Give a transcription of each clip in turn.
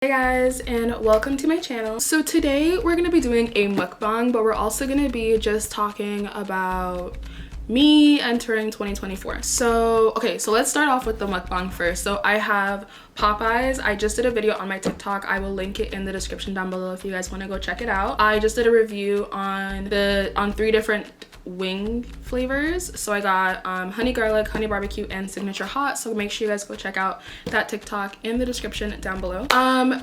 Hey guys, and welcome to my channel. So today we're gonna be doing a mukbang, but we're also gonna be just talking about me entering 2024. So let's start off with the mukbang first. So I have Popeyes. I just did a video on my TikTok. I will link it in the description down below if you guys want to go check it out. I just did a review on 3 different wing flavors. So I got honey garlic, honey barbecue, and signature hot. So make sure you guys go check out that TikTok in the description down below.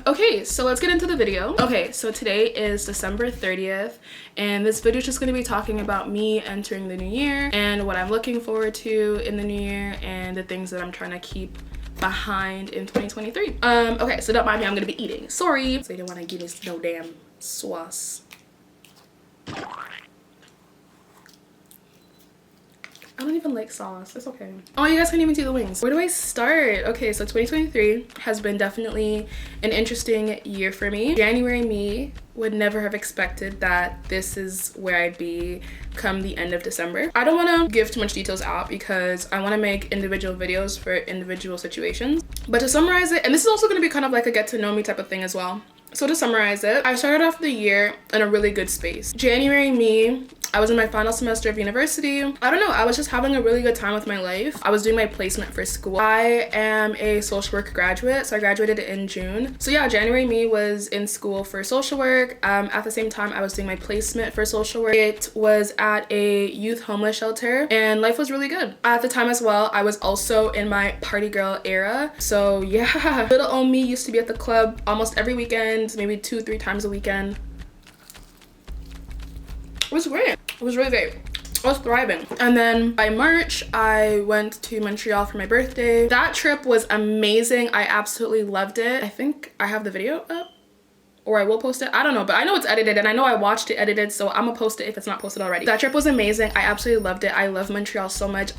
Okay, so let's get into the video. Okay, so today is December 30th, and this video is just going to be talking about me entering the new year and what I'm looking forward to in the new year and the things that I'm trying to keep behind in 2023. Okay, so don't mind me, I'm gonna be eating. Sorry. So they didn't want to give me no damn sauce. I don't even like sauce. It's okay. Oh, you guys can't even see the wings. Where do I start? Okay, so 2023 has been definitely an interesting year for me. January me would never have expected that this is where I'd be come the end of December. I don't want to give too much details out because I want to make individual videos for individual situations. But to summarize it, and this is also going to be kind of like a get to know me type of thing as well. So to summarize it, I started off the year in a really good space. January me, I was in my final semester of university. I don't know, I was just having a really good time with my life. I was doing my placement for school. I am a social work graduate, so I graduated in June. So yeah, January me was in school for social work. At the same time, I was doing my placement for social work. It was at a youth homeless shelter, and life was really good. At the time as well, I was also in my party girl era. So yeah, little old me used to be at the club almost every weekend, maybe 2-3 times a weekend. It was great. It was really great. I was thriving. And then by March, I went to Montreal for my birthday. That trip was amazing. I absolutely loved it. I think I have the video up, or I will post it. I don't know, but I know it's edited, and I know I watched it edited, so I'm gonna post it if it's not posted already. That trip was amazing. I absolutely loved it. I love Montreal so much.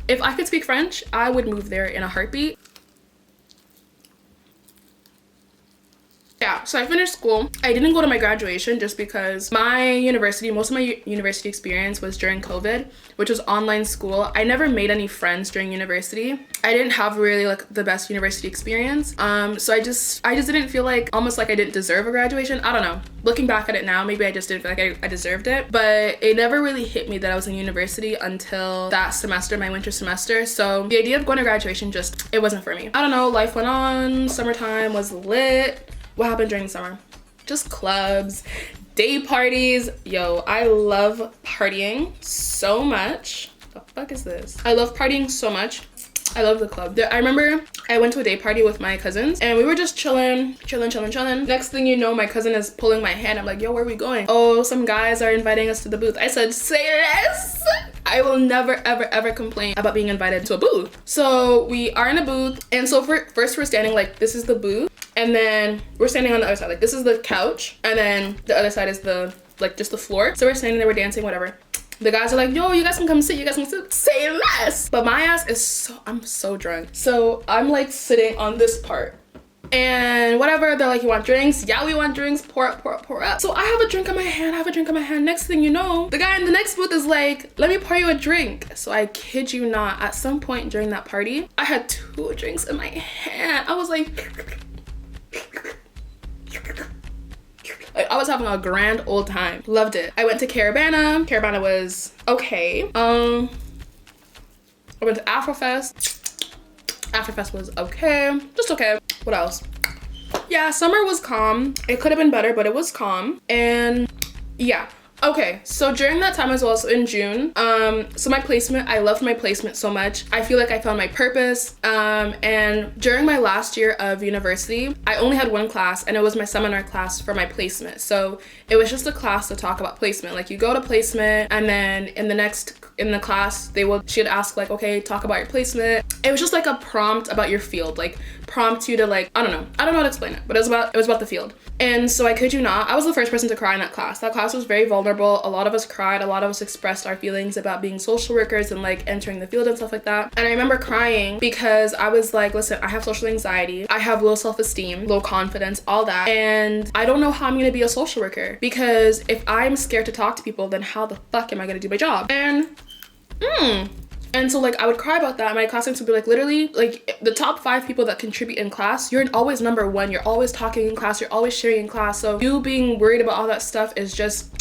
If I could speak French, I would move there in a heartbeat. Yeah, so I finished school. I didn't go to my graduation just because my university, most of my university experience was during COVID, which was online school. I never made any friends during university. I didn't have really like the best university experience. So I just didn't feel like, almost like I didn't deserve a graduation. I don't know. Looking back at it now, maybe I just didn't feel like I deserved it, but it never really hit me that I was in university until that semester, my winter semester. So the idea of going to graduation it wasn't for me. I don't know, life went on, summertime was lit. What happened during the summer? Just clubs, day parties. Yo, I love partying so much. The fuck is this? I love partying so much. I love the club. I remember I went to a day party with my cousins, and we were just chilling. Next thing you know, my cousin is pulling my hand. I'm like, yo, where are we going? Oh, some guys are inviting us to the booth. I said, say less. I will never, ever, ever complain about being invited to a booth. So we are in a booth, and so first we're standing like, this is the booth, and then we're standing on the other side. Like, this is the couch, and then the other side is just the floor. So we're standing there, we're dancing, whatever. The guys are like, yo, you guys can come sit, you guys can sit. Say less. But my ass is I'm so drunk. So I'm like sitting on this part. And whatever, they're like, you want drinks? Yeah, we want drinks. Pour up, pour up, pour up. So I have a drink in my hand, Next thing you know, the guy in the next booth is like, let me pour you a drink. So I kid you not, at some point during that party, I had 2 drinks in my hand. I was like, I was having a grand old time. Loved it. I went to Caravana. Caravana was okay. I went to Afrofest. Afrofest was okay. Just okay. What else? Yeah, summer was calm. It could have been better, but it was calm. And yeah. Okay, so during that time as well, so in June, so my placement, I loved my placement so much. I feel like I found my purpose. And during my last year of university, I only had 1 class, and it was my seminar class for my placement. So it was just a class to talk about placement. Like, you go to placement, and then in the class, she'd ask like, okay, talk about your placement. It was just like a prompt about your field, like prompt you to like, I don't know how to explain it, but it was about the field. And so I kid you not, I was the first person to cry in that class. That class was very vulnerable. A lot of us cried. A lot of us expressed our feelings about being social workers and like entering the field and stuff like that. And I remember crying because I was like, listen, I have social anxiety. I have low self-esteem, low confidence, all that. And I don't know how I'm gonna be a social worker, because if I'm scared to talk to people, then how the fuck am I gonna do my job? And And so like I would cry about that. My classmates would be like, literally, like the top 5 people that contribute in class, you're always number 1. You're always talking in class. You're always sharing in class. So you being worried about all that stuff is just,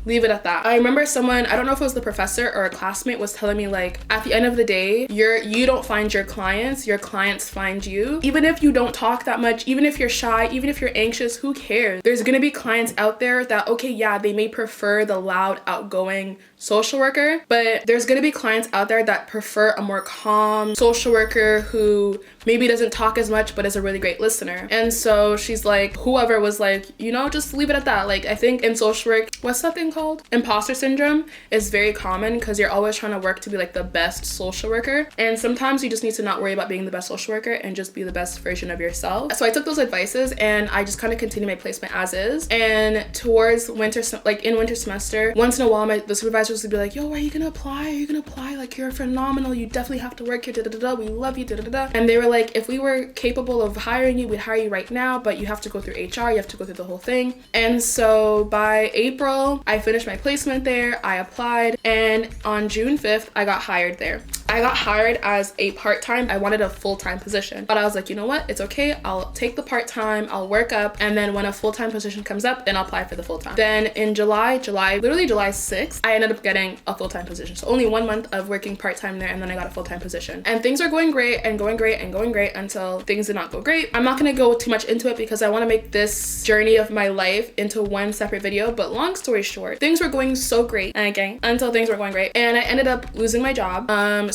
leave it at that. I remember someone, I don't know if it was the professor or a classmate, was telling me like, at the end of the day, you don't find your clients find you. Even if you don't talk that much, even if you're shy, even if you're anxious, who cares? There's gonna be clients out there that, okay, yeah, they may prefer the loud, outgoing social worker, but there's gonna be clients out there that prefer a more calm social worker who maybe doesn't talk as much but is a really great listener. And so she's like, whoever was like, you know, just leave it at that. Like I think in social work, what's that thing called? Imposter syndrome is very common because you're always trying to work to be like the best social worker, and sometimes you just need to not worry about being the best social worker and just be the best version of yourself. So I took those advices and I just kind of continued my placement as is. And towards winter, like in winter semester, once in a while the supervisors would be like, yo, are you gonna apply? Are you gonna apply? Like you're phenomenal, you definitely have to work here, da da da, we love you, da da da. And they were like, if we were capable of hiring you, we'd hire you right now, but you have to go through HR, you have to go through the whole thing. And so by April, I finished my placement there, I applied, and on June 5th, I got hired there. I got hired as a part-time. I wanted a full-time position, but I was like, you know what? It's okay. I'll take the part-time, I'll work up, and then when a full-time position comes up, then I'll apply for the full-time. Then in literally July 6th, I ended up getting a full-time position. So only 1 month of working part-time there, and then I got a full-time position. And things are going great and going great and going great until things did not go great. I'm not gonna go too much into it because I wanna make this journey of my life into one separate video, but long story short, things were going so great, okay, until things were going great. And I ended up losing my job.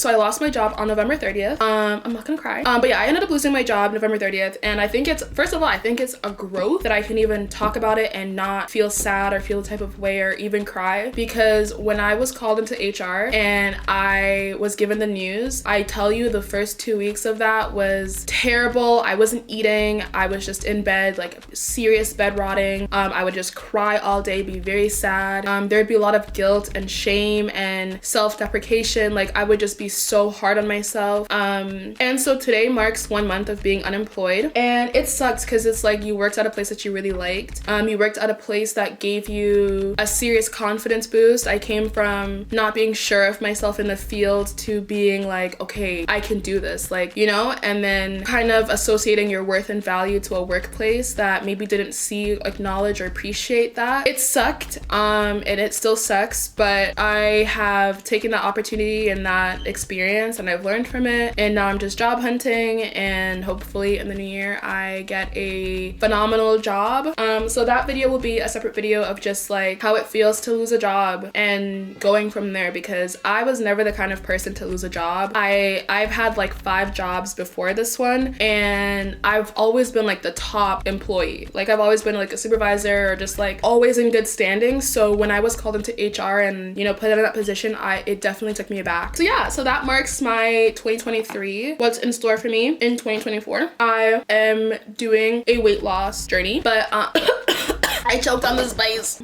So I lost my job on November 30th. I'm not gonna cry. But yeah, I ended up losing my job November 30th. And I think it's, first of all, I think it's a growth that I can even talk about it and not feel sad or feel the type of way or even cry. Because when I was called into HR and I was given the news, I tell you the first 2 weeks of that was terrible. I wasn't eating. I was just in bed, like serious bed rotting. I would just cry all day, be very sad. There'd be a lot of guilt and shame and self-deprecation. Like I would just be so hard on myself. And so today marks 1 month of being unemployed, and it sucks because it's like you worked at a place that you really liked. You worked at a place that gave you a serious confidence boost. I came from not being sure of myself in the field to being like, okay, I can do this, like, you know, and then kind of associating your worth and value to a workplace that maybe didn't see, acknowledge, or appreciate that. It sucked, and it still sucks, but I have taken that opportunity and that experience and I've learned from it, and now I'm just job hunting, and hopefully in the new year I get a phenomenal job. So that video will be a separate video of just like how it feels to lose a job and going from there, because I was never the kind of person to lose a job. I've had like 5 jobs before this one, and I've always been like the top employee. Like I've always been like a supervisor or just like always in good standing. So when I was called into HR and, you know, put in that position, it definitely took me aback. So yeah, so that marks my 2023. What's in store for me in 2024? I am doing a weight loss journey, but I choked on the spice.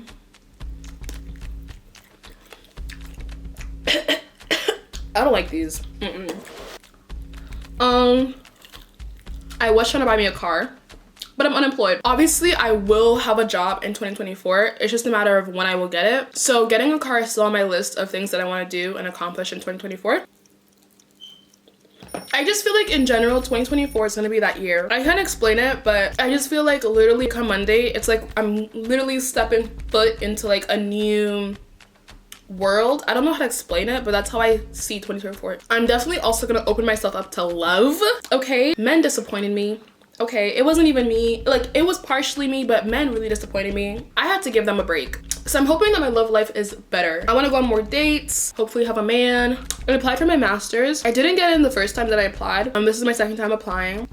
I don't like these. I was trying to buy me a car, but I'm unemployed. Obviously, I will have a job in 2024. It's just a matter of when I will get it. So getting a car is still on my list of things that I want to do and accomplish in 2024. I just feel like in general 2024 is gonna be that year. I can't explain it, but I just feel like literally come Monday, it's like I'm literally stepping foot into like a new world. I don't know how to explain it, but that's how I see 2024. I'm definitely also gonna open myself up to love. Okay, men disappointed me. Okay, it wasn't even me. Like, it was partially me, but men really disappointed me. I had to give them a break. So I'm hoping that my love life is better. I want to go on more dates, hopefully have a man. I applied for my master's. I didn't get in the first time that I applied. This is my second time applying.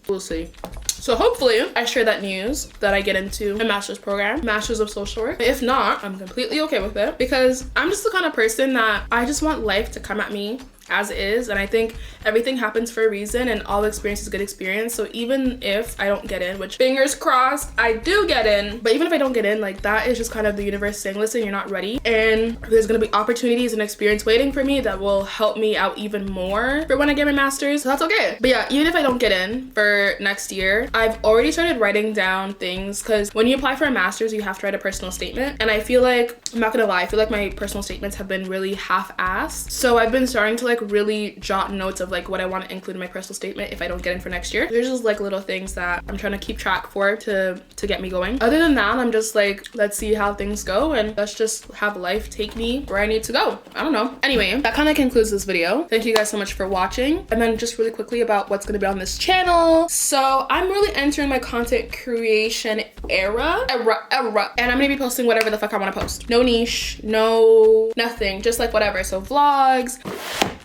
We'll see. So hopefully I share that news that I get into a master's program, master's of social work. If not, I'm completely okay with it, because I'm just the kind of person that I just want life to come at me as is, and I think everything happens for a reason and all experience is good experience. So even if I don't get in, which fingers crossed I do get in, but even if I don't get in, like that is just kind of the universe saying, listen, you're not ready, and there's gonna be opportunities and experience waiting for me that will help me out even more for when I get my master's. So that's okay. But yeah, even if I don't get in for next year, I've already started writing down things, because when you apply for a master's you have to write a personal statement, and I feel like, I'm not gonna lie, I feel like my personal statements have been really half-assed. So I've been starting to like really jot notes of like what I want to include in my personal statement if I don't get in for next year. There's just like little things that I'm trying to keep track for to get me going. Other than that, I'm just like, let's see how things go and let's just have life take me where I need to go. I don't know. Anyway, that kind of concludes this video. Thank you guys so much for watching. And then just really quickly about what's gonna be on this channel. So I'm really entering my content creation era, and I'm gonna be posting whatever the fuck I want to post. No niche, no nothing, just like whatever. So vlogs,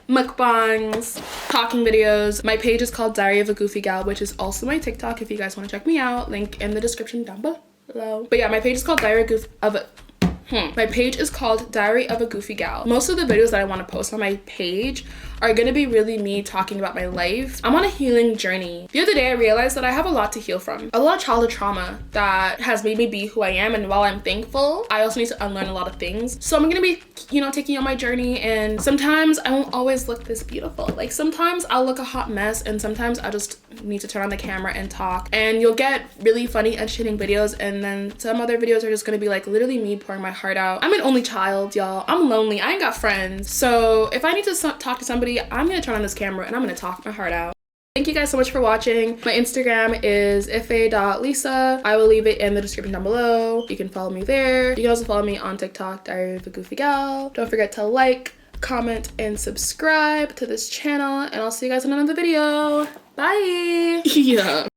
mukbangs, talking videos. My page is called Diary of a Goofy Gal, which is also my TikTok if you guys want to check me out. Link in the description down below. But yeah, my page is called Diary of a Goofy Gal. Most of the videos that I want to post on my page are gonna be really me talking about my life. I'm on a healing journey. The other day I realized that I have a lot to heal from. A lot of childhood trauma that has made me be who I am, and while I'm thankful, I also need to unlearn a lot of things. So I'm gonna be, you know, taking on my journey, and sometimes I won't always look this beautiful. Like sometimes I'll look a hot mess, and sometimes I just need to turn on the camera and talk, and you'll get really funny, entertaining videos, and then some other videos are just gonna be like literally me pouring my heart out. I'm an only child, y'all. I'm lonely. I ain't got friends. So if I need to talk to somebody, I'm gonna turn on this camera and I'm gonna talk my heart out. Thank you guys so much for watching. My Instagram is ife.lisa. I will leave it in the description down below. You can follow me there. You can also follow me on TikTok, Diary of a Goofy Gal. Don't forget to like, comment, and subscribe to this channel, and I'll see you guys in another video. Bye. Yeah.